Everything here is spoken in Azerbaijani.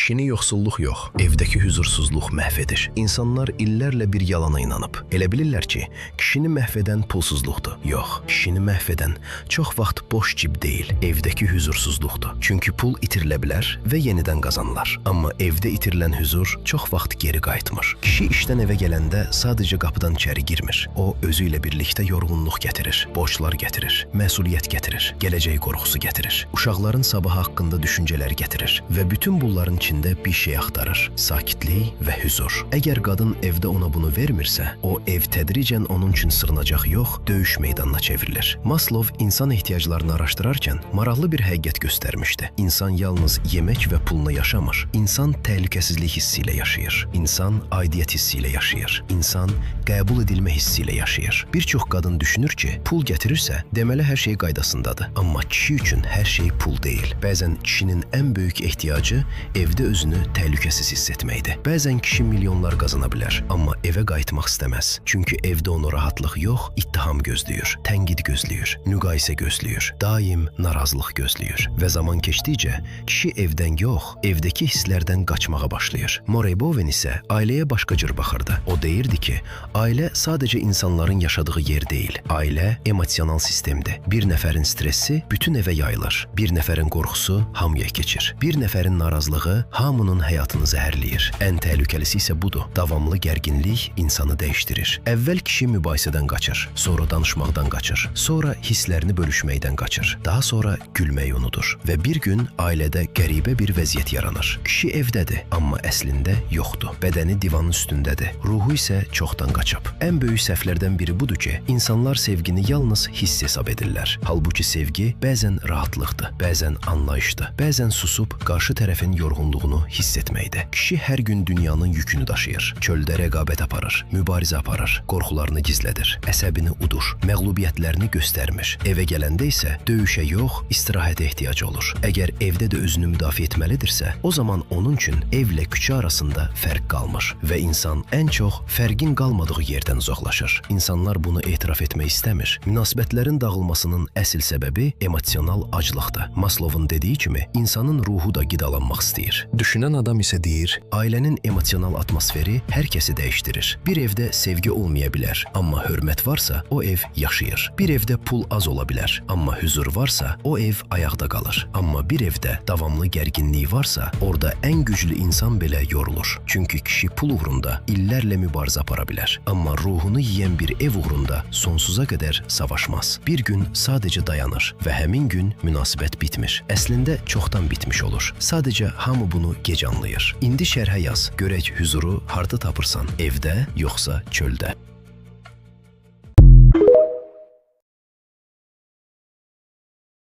Kişini yoxsulluq yox, evdəki huzursuzluq məhv edir. İnsanlar illərlə bir yalana inanıb. Elə bilirlər ki, kişini məhv edən pulsuzluqdur. Yox, kişini məhv edən çox vaxt boş cib deyil, evdəki huzursuzluqdur. Çünki pul itirilə bilər və yenidən qazanılar. Amma evdə itirilən huzur çox vaxt geri qayıtmır. Kişi işdən evə gələndə sadəcə qapıdan içəri girmir. O, özü ilə birlikdə yorğunluq gətirir, borclar gətirir, məsuliyyət gətirir, gələcək qorxusu gətirir, uşaqların sabahı haqqında düşüncələr gətirir və bütün bunların içində bir şey axtarır, sakitlik və huzur. Əgər qadın evdə ona bunu vermirsə, o ev tədricən onun üçün sığınacaq yox, döyüş meydanına çevrilir. Maslow insan ehtiyaclarını araşdırarkən maraqlı bir həqiqət göstərmişdi. İnsan yalnız yemək və pulla yaşamır. İnsan təhlükəsizlik hissi ilə yaşayır. İnsan aidiyyət hissi ilə yaşayır. İnsan qəbul edilmə hissi ilə yaşayır. Bir çox qadın düşünür ki, pul gətirirsə, deməli hər şey qaydasındadır. Amma kişi üçün hər şey pul deyil. Bəzən kişinin ən böyük ehtiyacı evdə özünü təhlükəsiz hiss etməkdir. Bəzən kişi milyonlar qazana bilər, amma evə qayıtmaq istəməz. Çünki evdə onu rahatlıq yox, ittiham gözləyir, tənqid gözləyir, müqayisə gözləyir, daim narazılıq gözləyir. Və zaman keçdikcə kişi evdən yox, evdəki hisslərdən qaçmağa başlayır. Murray Bowen isə ailəyə başqa cür baxırdı. O deyirdi ki, ailə sadəcə insanların yaşadığı yer deyil. Ailə emosional sistemdir. Bir nəfərin stressi bütün evə yayılır. Bir nəfərin qorxusu hamıya keçir. Bir nəfərin narazılığı hamının həyatını zəhərləyir. Ən təhlükəlisi isə budur. Davamlı gərginlik insanı dəyişdirir. Əvvəl kişi mübahisədən qaçır, sonra danışmaqdan qaçır, sonra hisslərini bölüşməkdən qaçır, daha sonra gülməyi unudur və bir gün ailədə qəribə bir vəziyyət yaranır. Kişi evdədir, amma əslində yoxdur. Bədəni divanın üstündədir, ruhu isə çoxdan qaçıb. Ən böyük səhvlərdən biri budur ki, insanlar sevgini yalnız hiss hesab edirlər. Halbuki sevgi bəzən rahatlıqdır, bəzən anlayışdır, bəzən susub qarşı tərəfin yorğunluğunu hiss etməkdir. Kişi hər gün dünyanın yükünü daşıyır, çöldə rəqabət aparır, mübarizə aparır, qorxularını gizlədir, əsəbini udur, məğlubiyyətlərini göstərmir. Evə gələndə isə döyüşə yox, istirahətə ehtiyacı olur. Əgər evdə də özünü müdafiə etməlidirsə, o zaman onun üçün evlə küçə arasında fərq qalmır və insan ən çox fərqin qalmadığı yerdən uzaqlaşır. İnsanlar bunu etiraf etmək istəmir. Münasibətlərin dağılmasının əsl səbəbi emosional aclıqdır. Maslow'un dediyi kimi, insanın ruhu da qidalanmaq istəyir. Düşünən adam isə deyir, ailənin emosional atmosferi hər kəsi dəyişdirir. Bir evdə sevgi olmaya bilər, amma hörmət varsa, o ev yaşayır. Bir evdə pul az ola bilər, amma huzur varsa, o ev ayaqda qalır. Amma bir evdə davamlı gərginlik varsa, orada ən güclü insan belə yorulur. Çünki kişi pul uğrunda illərlə mübarizə apara bilər. Amma ruhunu yeyən bir ev uğrunda sonsuza qədər savaşmaz. Bir gün sadəcə dayanır və həmin gün münasibət bitmir. Əslində çoxdan bitmiş olur. Sadəcə hamı bunu gec anlayır. İndi şərhə yaz, görək huzuru harda tapırsan, evdə yoxsa çöldə.